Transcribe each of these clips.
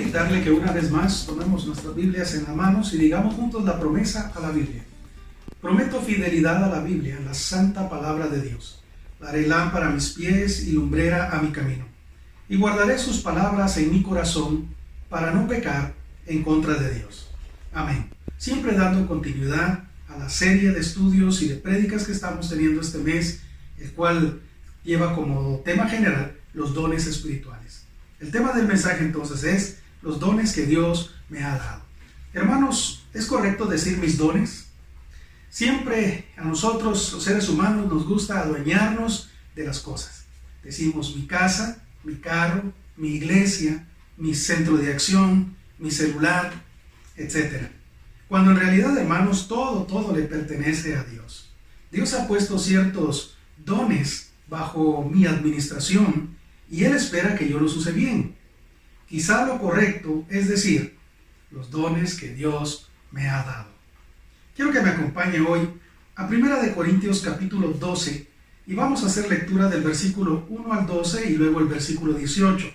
invitarle que una vez más tomemos nuestras Biblias en las manos y digamos juntos la promesa a la Biblia. Prometo fidelidad a la Biblia, la santa palabra de Dios. La haré lámpara a mis pies y lumbrera a mi camino. Y guardaré sus palabras en mi corazón para no pecar en contra de Dios. Amén. Siempre dando continuidad a la serie de estudios y de prédicas que estamos teniendo este mes, el cual lleva como tema general los dones espirituales. El tema del mensaje entonces es los dones que Dios me ha dado. Hermanos, ¿es correcto decir mis dones? Siempre a nosotros, los seres humanos, nos gusta adueñarnos de las cosas. Decimos mi casa, mi carro, mi iglesia, mi centro de acción, mi celular, etc. Cuando en realidad, hermanos, todo le pertenece a Dios. Dios ha puesto ciertos dones bajo mi administración y Él espera que yo los use bien. Quizá lo correcto es decir, los dones que Dios me ha dado. Quiero que me acompañe hoy a 1 Corintios capítulo 12 y vamos a hacer lectura del versículo 1 al 12 y luego el versículo 18.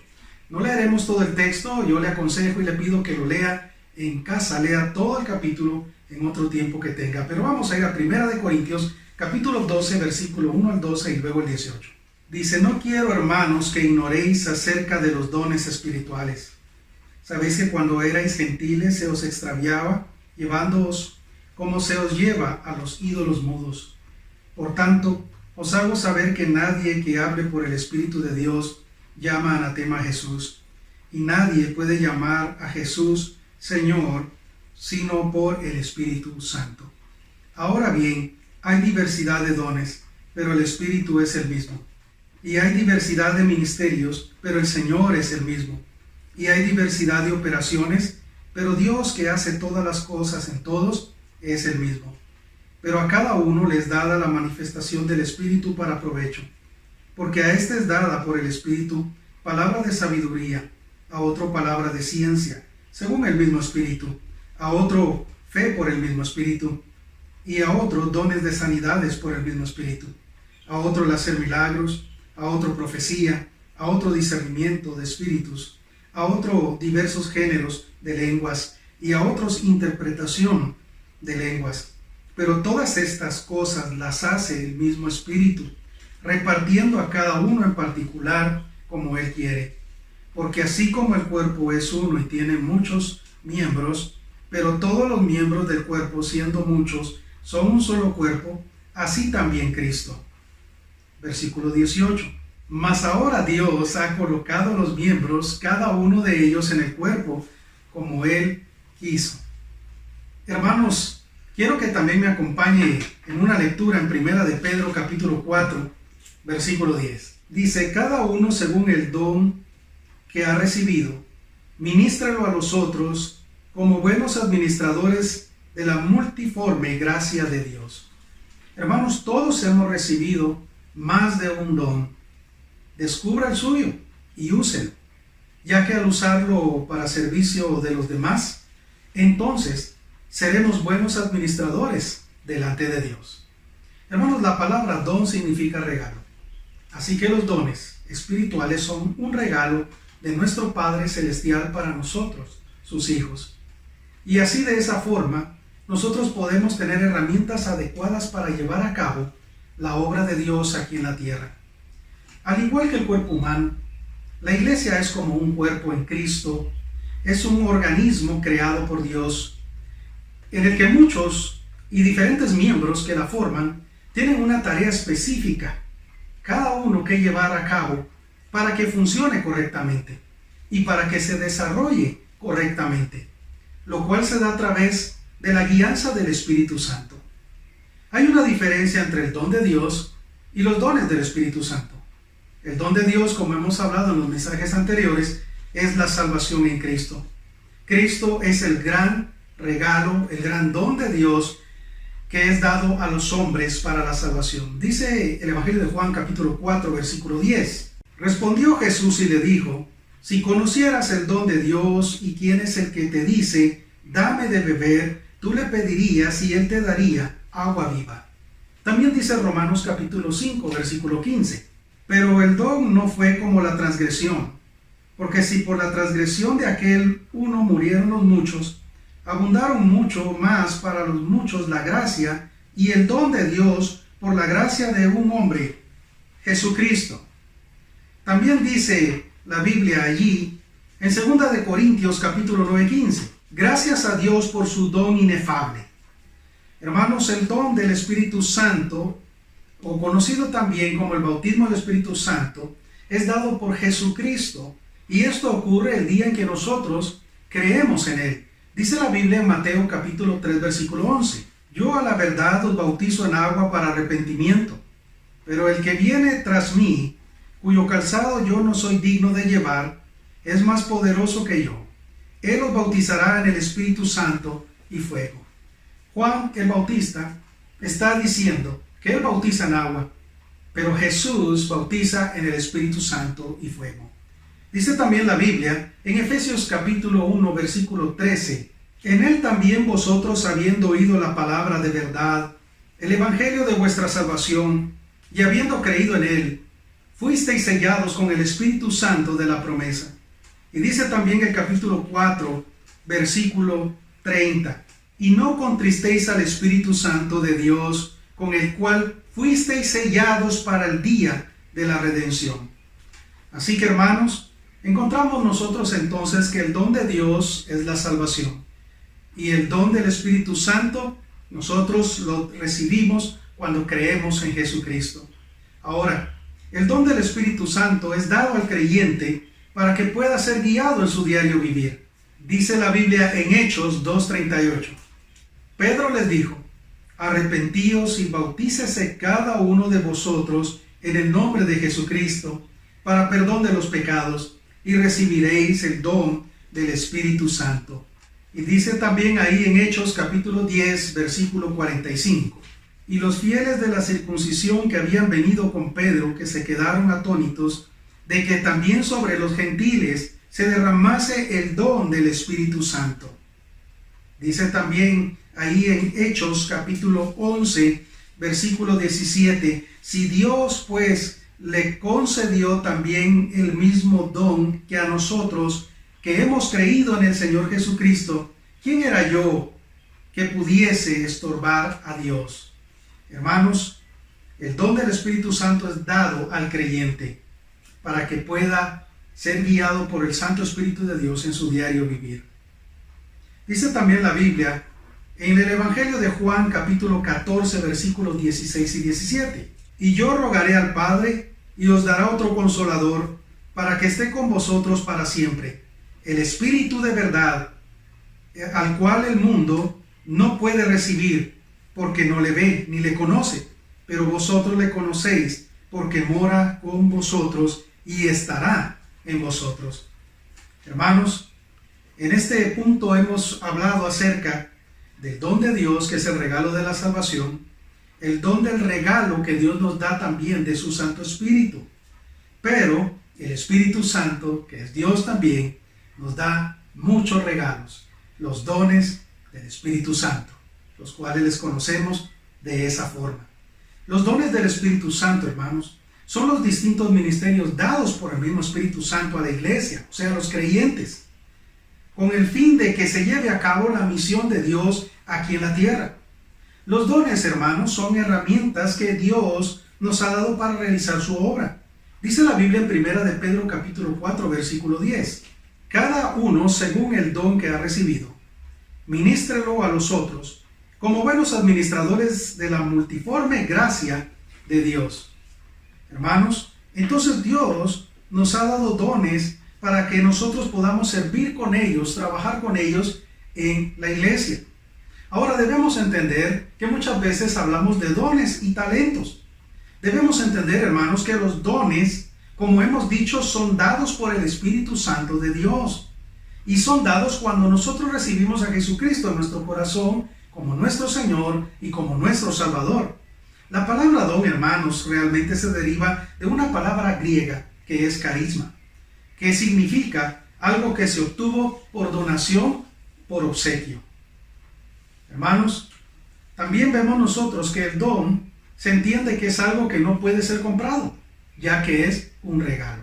No leeremos todo el texto, yo le aconsejo y le pido que lo lea en casa, lea todo el capítulo en otro tiempo que tenga. Pero vamos a ir a 1 Corintios capítulo 12, versículo 1 al 12 y luego el 18. Dice, no quiero, hermanos, que ignoréis acerca de los dones espirituales. Sabéis que cuando erais gentiles se os extraviaba, llevándoos como se os lleva a los ídolos mudos. Por tanto, os hago saber que nadie que hable por el Espíritu de Dios llama anatema a Jesús, y nadie puede llamar a Jesús Señor, sino por el Espíritu Santo. Ahora bien, hay diversidad de dones, pero el Espíritu es el mismo. Y hay diversidad de ministerios, pero el Señor es el mismo. Y hay diversidad de operaciones, pero Dios que hace todas las cosas en todos es el mismo. Pero a cada uno les dada la manifestación del Espíritu para provecho. Porque a este es dada por el Espíritu palabra de sabiduría, a otro palabra de ciencia, según el mismo Espíritu, a otro fe por el mismo Espíritu, y a otro dones de sanidades por el mismo Espíritu, a otro el hacer milagros, a otro profecía, a otro discernimiento de espíritus, a otro diversos géneros de lenguas, y a otros interpretación de lenguas. Pero todas estas cosas las hace el mismo Espíritu, repartiendo a cada uno en particular como Él quiere. Porque así como el cuerpo es uno y tiene muchos miembros, pero todos los miembros del cuerpo, siendo muchos, son un solo cuerpo, así también Cristo. Versículo 18. Mas ahora Dios ha colocado los miembros, cada uno de ellos en el cuerpo, como Él quiso. Hermanos, quiero que también me acompañe en una lectura en 1 de Pedro capítulo 4, versículo 10. Dice, cada uno según el don que ha recibido, ministralo a los otros como buenos administradores de la multiforme gracia de Dios. Hermanos, todos hemos recibido más de un don. Descubra el suyo y úselo, ya que al usarlo para servicio de los demás, entonces seremos buenos administradores delante de Dios. Hermanos, la palabra don significa regalo. Así que los dones espirituales son un regalo de nuestro Padre Celestial para nosotros, sus hijos. Y así de esa forma, nosotros podemos tener herramientas adecuadas para llevar a cabo la obra de Dios aquí en la tierra. Al igual que el cuerpo humano, la iglesia es como un cuerpo en Cristo, es un organismo creado por Dios, en el que muchos y diferentes miembros que la forman tienen una tarea específica, cada uno que llevar a cabo para que funcione correctamente y para que se desarrolle correctamente, lo cual se da a través de la guianza del Espíritu Santo. Hay una diferencia entre el don de Dios y los dones del Espíritu Santo. El don de Dios, como hemos hablado en los mensajes anteriores, es la salvación en Cristo. Cristo es el gran regalo, el gran don de Dios que es dado a los hombres para la salvación. Dice el Evangelio de Juan capítulo 4, versículo 10. Respondió Jesús y le dijo, si conocieras el don de Dios y quién es el que te dice, dame de beber, tú le pedirías y él te daría agua viva. También dice Romanos capítulo 5, versículo 15. Pero el don no fue como la transgresión, Porque si por la transgresión de aquel uno murieron los muchos, abundaron mucho más para los muchos la gracia y el don de Dios por la gracia de un hombre, Jesucristo. También dice la Biblia allí, en 2 de Corintios capítulo 9:15, gracias a Dios por su don inefable. Hermanos, el don del Espíritu Santo, o conocido también como el bautismo del Espíritu Santo, es dado por Jesucristo, y esto ocurre el día en que nosotros creemos en Él. Dice la Biblia en Mateo capítulo 3 versículo 11, yo a la verdad os bautizo en agua para arrepentimiento, pero el que viene tras mí, cuyo calzado yo no soy digno de llevar, es más poderoso que yo. Él os bautizará en el Espíritu Santo y fuego. Juan el Bautista está diciendo que él bautiza en agua, pero Jesús bautiza en el Espíritu Santo y fuego. Dice también la Biblia en Efesios capítulo 1 versículo 13, en él también vosotros, habiendo oído la palabra de verdad, el evangelio de vuestra salvación, y habiendo creído en él, fuisteis sellados con el Espíritu Santo de la promesa. Y dice también el capítulo 4 versículo 30, y no contristéis al Espíritu Santo de Dios, con el cual fuisteis sellados para el día de la redención. Así que, hermanos, encontramos nosotros entonces que el don de Dios es la salvación, y el don del Espíritu Santo nosotros lo recibimos cuando creemos en Jesucristo. Ahora, el don del Espíritu Santo es dado al creyente para que pueda ser guiado en su diario vivir. Dice la Biblia en Hechos 2:38, Pedro les dijo, arrepentíos y bautícese cada uno de vosotros en el nombre de Jesucristo para perdón de los pecados, y recibiréis el don del Espíritu Santo. Y dice también ahí en Hechos capítulo 10 versículo 45, y los fieles de la circuncisión que habían venido con Pedro, que se quedaron atónitos de que también sobre los gentiles se derramase el don del Espíritu Santo. Dice también ahí en Hechos capítulo 11 versículo 17, si Dios pues le concedió también el mismo don que a nosotros, que hemos creído en el Señor Jesucristo, ¿quién era yo que pudiese estorbar a Dios? Hermanos, el don del Espíritu Santo es dado al creyente para que pueda ser guiado por el Santo Espíritu de Dios en su diario vivir. Dice también la Biblia en el Evangelio de Juan capítulo 14 versículos 16 y 17, y yo rogaré al Padre y os dará otro consolador para que esté con vosotros para siempre, el Espíritu de verdad, al cual el mundo no puede recibir porque no le ve ni le conoce, pero vosotros le conocéis porque mora con vosotros y estará en vosotros. Hermanos, en este punto hemos hablado acerca del don de Dios, que es el regalo de la salvación, el don del regalo que Dios nos da también de su Santo Espíritu. Pero el Espíritu Santo, que es Dios también, nos da muchos regalos, los dones del Espíritu Santo, los cuales les conocemos de esa forma. Los dones del Espíritu Santo, hermanos, son los distintos ministerios dados por el mismo Espíritu Santo a la iglesia, o sea, a los creyentes, con el fin de que se lleve a cabo la misión de Dios aquí en la tierra. Los dones, hermanos, son herramientas que Dios nos ha dado para realizar su obra. Dice la Biblia en 1 de Pedro capítulo 4 versículo 10, cada uno según el don que ha recibido, ministrelo a los otros, como buenos administradores de la multiforme gracia de Dios. Hermanos, entonces Dios nos ha dado dones para que nosotros podamos servir con ellos, trabajar con ellos en la iglesia. Ahora debemos entender que muchas veces hablamos de dones y talentos. Debemos entender, hermanos, que los dones, como hemos dicho, son dados por el Espíritu Santo de Dios. Y son dados cuando nosotros recibimos a Jesucristo en nuestro corazón como nuestro Señor y como nuestro Salvador. La palabra don, hermanos, realmente se deriva de una palabra griega que es carisma, que significa algo que se obtuvo por donación, por obsequio. Hermanos, también vemos nosotros que el don se entiende que es algo que no puede ser comprado, ya que es un regalo.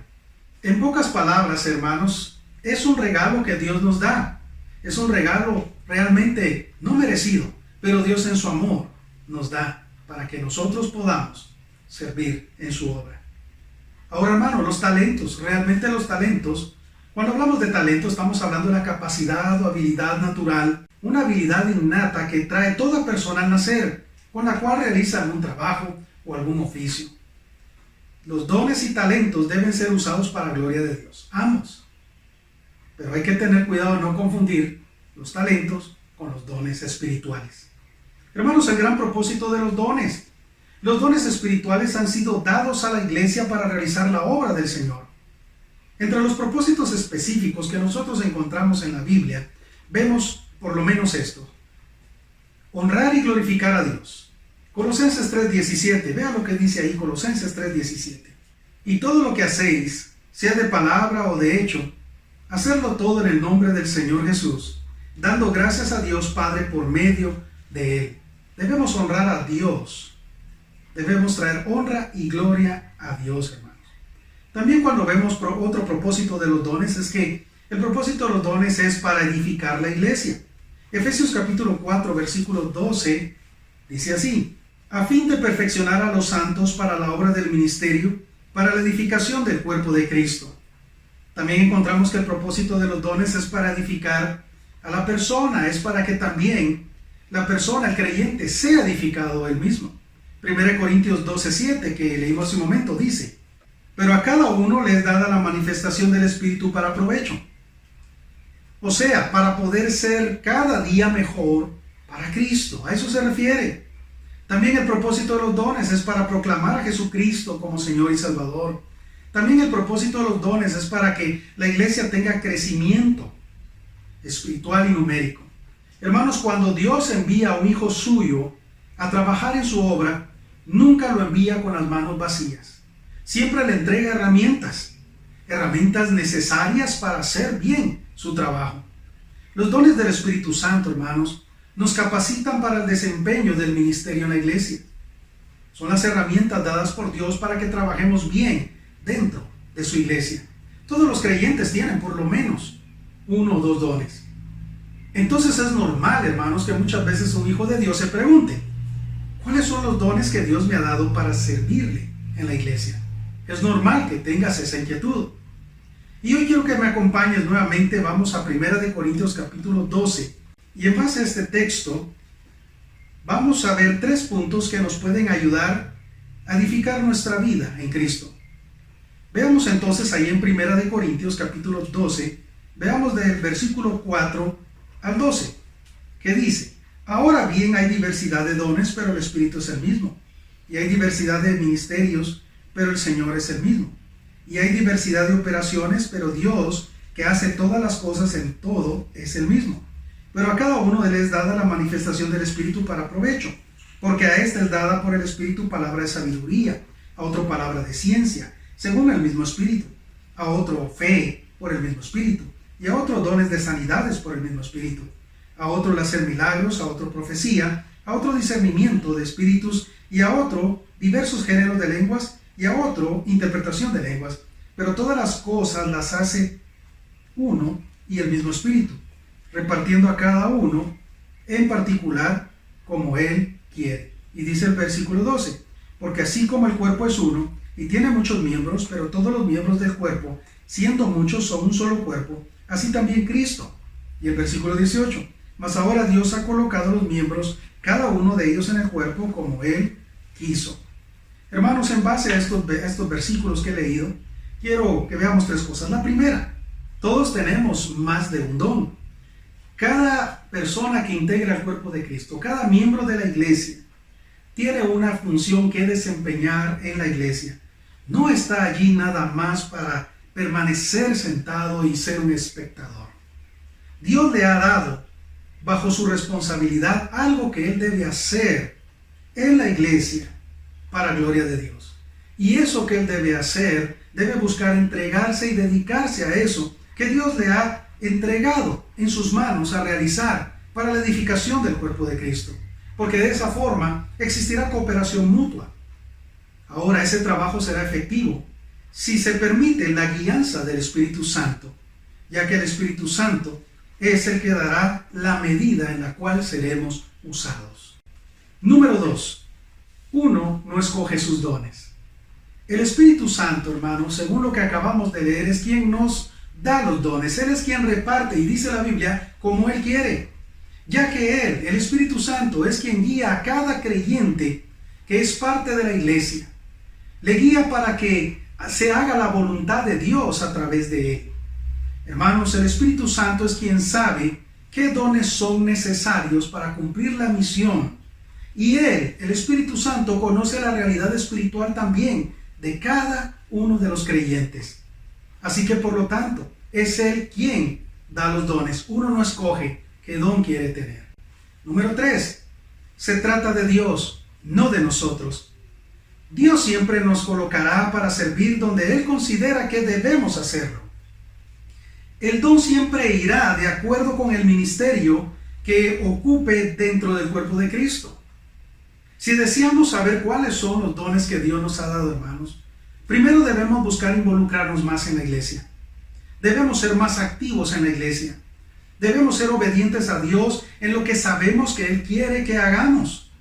En pocas palabras, hermanos, es un regalo que Dios nos da. Es un regalo realmente no merecido, pero Dios en su amor nos da para que nosotros podamos servir en su obra. Ahora, hermano, los talentos, realmente los talentos, cuando hablamos de talento estamos hablando de la capacidad o habilidad natural, una habilidad innata que trae toda persona al nacer, con la cual realiza algún trabajo o algún oficio. Los dones y talentos deben ser usados para la gloria de Dios, ambos. Pero hay que tener cuidado de no confundir los talentos con los dones espirituales. Hermanos, el gran propósito de los dones espirituales han sido dados a la iglesia para realizar la obra del Señor. Entre los propósitos específicos que nosotros encontramos en la Biblia, vemos por lo menos esto: honrar y glorificar a Dios. Colosenses 3:17, vea lo que dice ahí, Colosenses 3:17. Y todo lo que hacéis, sea de palabra o de hecho, hacerlo todo en el nombre del Señor Jesús, dando gracias a Dios Padre por medio de Él. Debemos honrar a Dios. Debemos traer honra y gloria a Dios, hermanos. También cuando vemos otro propósito de los dones es que el propósito de los dones es para edificar la iglesia. Efesios capítulo 4, versículo 12, dice así: a fin de perfeccionar a los santos para la obra del ministerio, para la edificación del cuerpo de Cristo. También encontramos que el propósito de los dones es para edificar a la persona, es para que también la persona, el creyente, sea edificado él mismo. 1 Corintios 12:7, que leímos hace un momento, dice: pero a cada uno le es dada la manifestación del Espíritu para provecho. O sea, para poder ser cada día mejor para Cristo. A eso se refiere. También el propósito de los dones es para proclamar a Jesucristo como Señor y Salvador. También el propósito de los dones es para que la iglesia tenga crecimiento espiritual y numérico. Hermanos, cuando Dios envía a un hijo suyo a trabajar en su obra, nunca lo envía con las manos vacías. Siempre le entrega herramientas necesarias para hacer bien su trabajo. Los dones del Espíritu Santo, hermanos, nos capacitan para el desempeño del ministerio en la iglesia. Son las herramientas dadas por Dios para que trabajemos bien dentro de su iglesia. Todos los creyentes tienen por lo menos uno o dos dones. Entonces es normal, hermanos, que muchas veces un hijo de Dios se pregunte: ¿cuáles son los dones que Dios me ha dado para servirle en la iglesia? Es normal que tengas esa inquietud. Y hoy quiero que me acompañes nuevamente. Vamos a 1 Corintios capítulo 12. Y en base a este texto, vamos a ver 3 puntos que nos pueden ayudar a edificar nuestra vida en Cristo. Veamos entonces ahí en 1 Corintios capítulo 12, veamos del versículo 4 al 12, que dice: ahora bien, hay diversidad de dones, pero el Espíritu es el mismo. Y hay diversidad de ministerios, pero el Señor es el mismo. Y hay diversidad de operaciones, pero Dios, que hace todas las cosas en todo, es el mismo. Pero a cada uno de él es dada la manifestación del Espíritu para provecho, porque a éste es dada por el Espíritu palabra de sabiduría, a otro palabra de ciencia, según el mismo Espíritu, a otro fe por el mismo Espíritu, y a otros dones de sanidades por el mismo Espíritu, a otro el hacer milagros, a otro profecía, a otro discernimiento de espíritus, y a otro diversos géneros de lenguas, y a otro interpretación de lenguas. Pero todas las cosas las hace uno y el mismo Espíritu, repartiendo a cada uno en particular como Él quiere. Y dice el versículo 12: porque así como el cuerpo es uno y tiene muchos miembros, pero todos los miembros del cuerpo, siendo muchos, son un solo cuerpo, así también Cristo. Y el versículo 18: mas ahora Dios ha colocado los miembros, cada uno de ellos en el cuerpo como Él quiso. Hermanos, en base a estos versículos que he leído, quiero que veamos 3 cosas. La primera: todos tenemos más de un don. Cada persona que integra el cuerpo de Cristo, cada miembro de la iglesia, tiene una función que desempeñar en la iglesia. No está allí nada más para permanecer sentado y ser un espectador. Dios le ha dado, bajo su responsabilidad, algo que él debe hacer en la iglesia para gloria de Dios. Y eso que él debe hacer, debe buscar entregarse y dedicarse a eso que Dios le ha entregado en sus manos a realizar para la edificación del cuerpo de Cristo. Porque de esa forma existirá cooperación mutua. Ahora, ese trabajo será efectivo si se permite la guianza del Espíritu Santo, ya que el Espíritu Santo es el que dará la medida en la cual seremos usados. Número 2. Uno no escoge sus dones. El Espíritu Santo, hermanos, según lo que acabamos de leer, es quien nos da los dones. Él es quien reparte, y dice la Biblia, como Él quiere. Ya que Él, el Espíritu Santo, es quien guía a cada creyente que es parte de la iglesia. Le guía para que se haga la voluntad de Dios a través de Él. Hermanos, el Espíritu Santo es quien sabe qué dones son necesarios para cumplir la misión. Y Él, el Espíritu Santo, conoce la realidad espiritual también de cada uno de los creyentes. Así que por lo tanto, es Él quien da los dones. Uno no escoge qué don quiere tener. Número 3. Se trata de Dios, no de nosotros. Dios siempre nos colocará para servir donde Él considera que debemos hacerlo. El don siempre irá de acuerdo con el ministerio que ocupe dentro del cuerpo de Cristo. Si deseamos saber cuáles son los dones que Dios nos ha dado, hermanos, primero debemos buscar involucrarnos más en la iglesia. Debemos ser más activos en la iglesia. Debemos ser obedientes a Dios en lo que sabemos que Él quiere que hagamos.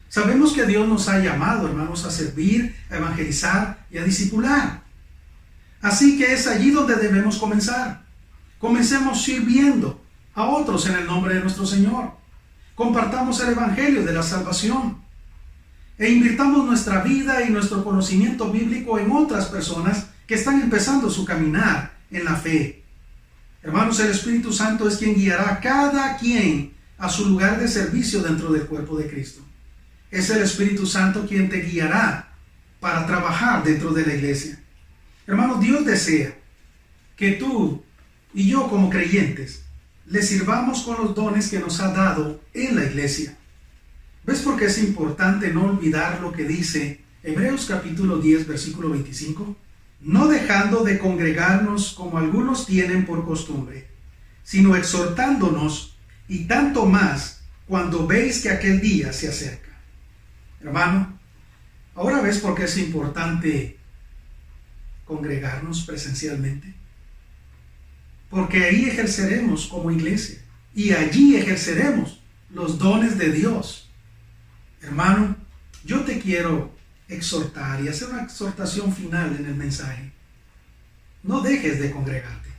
Sabemos que Dios nos ha llamado, hermanos, a servir, a evangelizar y a discipular. Así que es allí donde debemos comenzar. Comencemos sirviendo a otros en el nombre de nuestro Señor. Compartamos el evangelio de la salvación. E invirtamos nuestra vida y nuestro conocimiento bíblico en otras personas que están empezando su caminar en la fe. Hermanos, el Espíritu Santo es quien guiará a cada quien a su lugar de servicio dentro del cuerpo de Cristo. Es el Espíritu Santo quien te guiará para trabajar dentro de la iglesia. Hermanos, Dios desea que tú y yo como creyentes le sirvamos con los dones que nos ha dado en la iglesia. ¿Ves por qué es importante no olvidar lo que dice Hebreos capítulo 10, versículo 25? No dejando de congregarnos como algunos tienen por costumbre, sino exhortándonos, y tanto más cuando veis que aquel día se acerca. Hermano, ¿ahora ves por qué es importante congregarnos presencialmente? Porque ahí ejerceremos como iglesia, y allí ejerceremos los dones de Dios. Hermano, yo te quiero exhortar y hacer una exhortación final en el mensaje. No dejes de congregarte,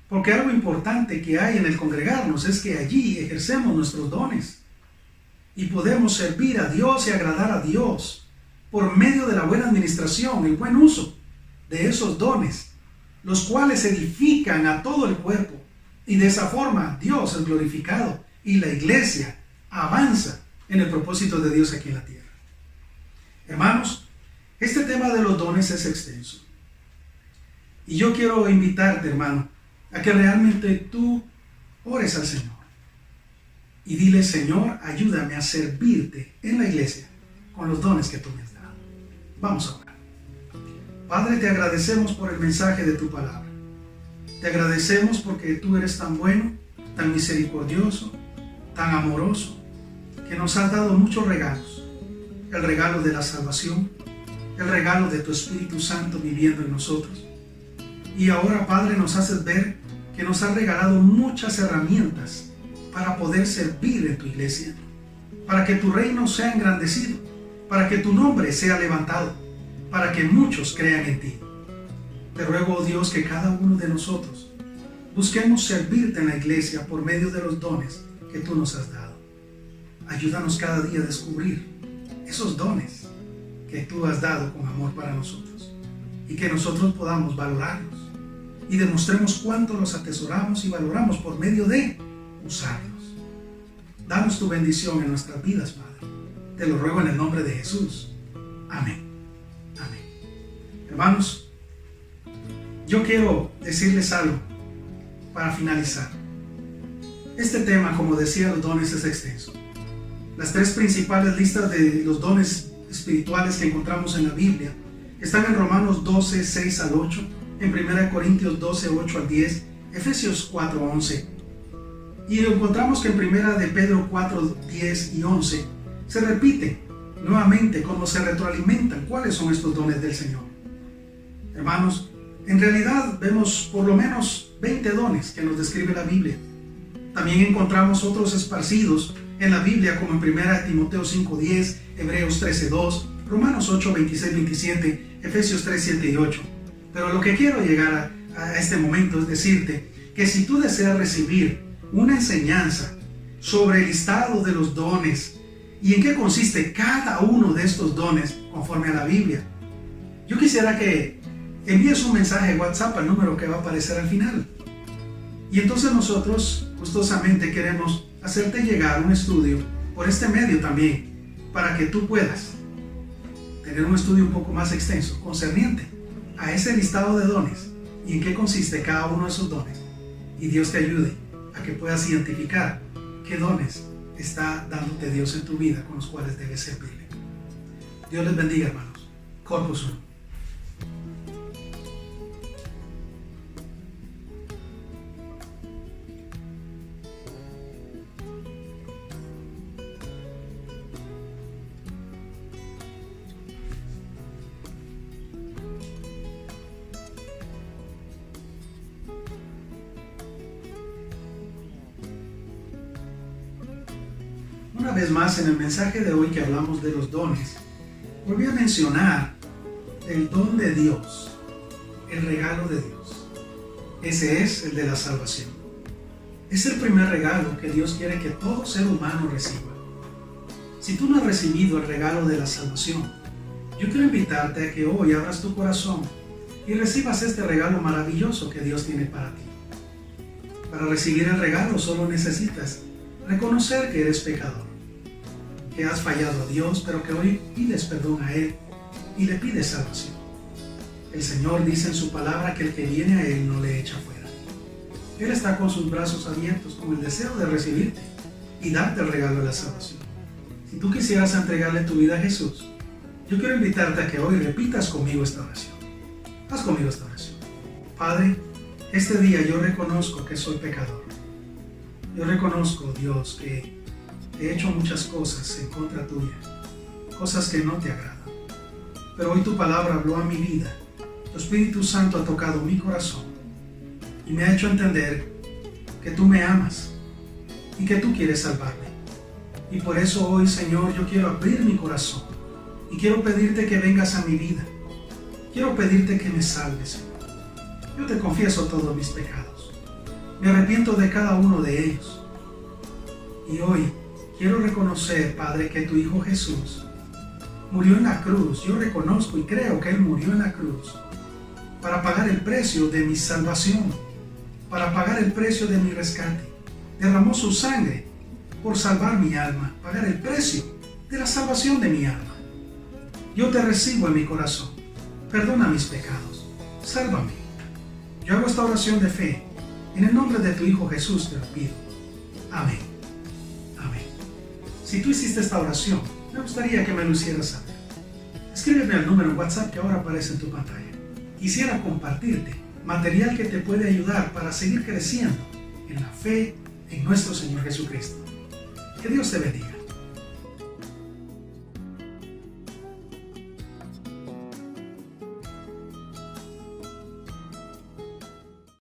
porque algo importante que hay en el congregarnos es que allí ejercemos nuestros dones y podemos servir a Dios y agradar a Dios por medio de la buena administración, el buen uso de esos dones, los cuales edifican a todo el cuerpo, y de esa forma Dios es glorificado y la iglesia avanza en el propósito de Dios aquí en la tierra. Hermanos, este tema de los dones es extenso. Y yo quiero invitarte, hermano, a que realmente tú ores al Señor. Y dile: Señor, ayúdame a servirte en la iglesia con los dones que tú me has dado. Vamos a orar. Padre, te agradecemos por el mensaje de tu palabra. Te agradecemos porque tú eres tan bueno, tan misericordioso, tan amoroso, que nos has dado muchos regalos. El regalo de la salvación, el regalo de tu Espíritu Santo viviendo en nosotros. Y ahora, Padre, nos haces ver que nos has regalado muchas herramientas para poder servir en tu iglesia, para que tu reino sea engrandecido, para que tu nombre sea levantado, para que muchos crean en ti. Te ruego, oh Dios, que cada uno de nosotros busquemos servirte en la iglesia por medio de los dones que tú nos has dado. Ayúdanos cada día a descubrir esos dones que tú has dado con amor para nosotros, y que nosotros podamos valorarlos y demostremos cuánto los atesoramos y valoramos por medio de usarlos. Danos tu bendición en nuestras vidas, Padre. Te lo ruego en el nombre de Jesús. Amén. Amén. Hermanos, yo quiero decirles algo para finalizar. Este tema, como decía, los dones es extenso. Las tres principales listas de los dones espirituales que encontramos en la Biblia están en Romanos 12, 6 al 8, en 1 Corintios 12, 8 al 10, Efesios 4, 11. Y encontramos que en 1 de Pedro 4, 10 y 11 se repite nuevamente cómo se retroalimentan cuáles son estos dones del Señor. Hermanos, en realidad vemos por lo menos 20 dones que nos describe la Biblia. También encontramos otros esparcidos en la Biblia, como en 1 Timoteo 5:10, Hebreos 13:2, Romanos 8:26-27, Efesios 3:7 y 8. Pero lo que quiero llegar a este momento es decirte que si tú deseas recibir una enseñanza sobre el listado de los dones y en qué consiste cada uno de estos dones conforme a la Biblia, yo quisiera que envíes un mensaje WhatsApp al número que va a aparecer al final. Y entonces nosotros gustosamente queremos hacerte llegar un estudio por este medio también, para que tú puedas tener un estudio un poco más extenso concerniente a ese listado de dones y en qué consiste cada uno de esos dones. Y Dios te ayude a que puedas identificar qué dones está dándote Dios en tu vida con los cuales debes servirle. Dios les bendiga, hermanos. Corpus Sum. Una vez más, en el mensaje de hoy que hablamos de los dones, volví a mencionar el don de Dios, el regalo de Dios. Ese es el de la salvación. Es el primer regalo que Dios quiere que todo ser humano reciba. Si tú no has recibido el regalo de la salvación, yo quiero invitarte a que hoy abras tu corazón y recibas este regalo maravilloso que Dios tiene para ti. Para recibir el regalo solo necesitas reconocer que eres pecador, que has fallado a Dios, pero que hoy pides perdón a Él y le pides salvación. El Señor dice en su palabra que el que viene a Él no le echa fuera. Él está con sus brazos abiertos con el deseo de recibirte y darte el regalo de la salvación. Si tú quisieras entregarle tu vida a Jesús, yo quiero invitarte a que hoy repitas conmigo esta oración. Haz conmigo esta oración. Padre, este día yo reconozco que soy pecador. Yo reconozco, Dios, que he hecho muchas cosas en contra tuya, cosas que no te agradan. Pero hoy tu palabra habló a mi vida. Tu Espíritu Santo ha tocado mi corazón y me ha hecho entender que tú me amas y que tú quieres salvarme. Y por eso hoy, Señor, yo quiero abrir mi corazón y quiero pedirte que vengas a mi vida. Quiero pedirte que me salves, Señor. Yo te confieso todos mis pecados. Me arrepiento de cada uno de ellos. Y hoy quiero reconocer, Padre, que tu Hijo Jesús murió en la cruz. Yo reconozco y creo que Él murió en la cruz para pagar el precio de mi salvación, para pagar el precio de mi rescate. Derramó su sangre por salvar mi alma, pagar el precio de la salvación de mi alma. Yo te recibo en mi corazón. Perdona mis pecados. Sálvame. Yo hago esta oración de fe. En el nombre de tu Hijo Jesús te lo pido. Amén. Amén. Si tú hiciste esta oración, me gustaría que me lo hicieras saber. Escríbeme al número WhatsApp que ahora aparece en tu pantalla. Quisiera compartirte material que te puede ayudar para seguir creciendo en la fe en nuestro Señor Jesucristo. Que Dios te bendiga.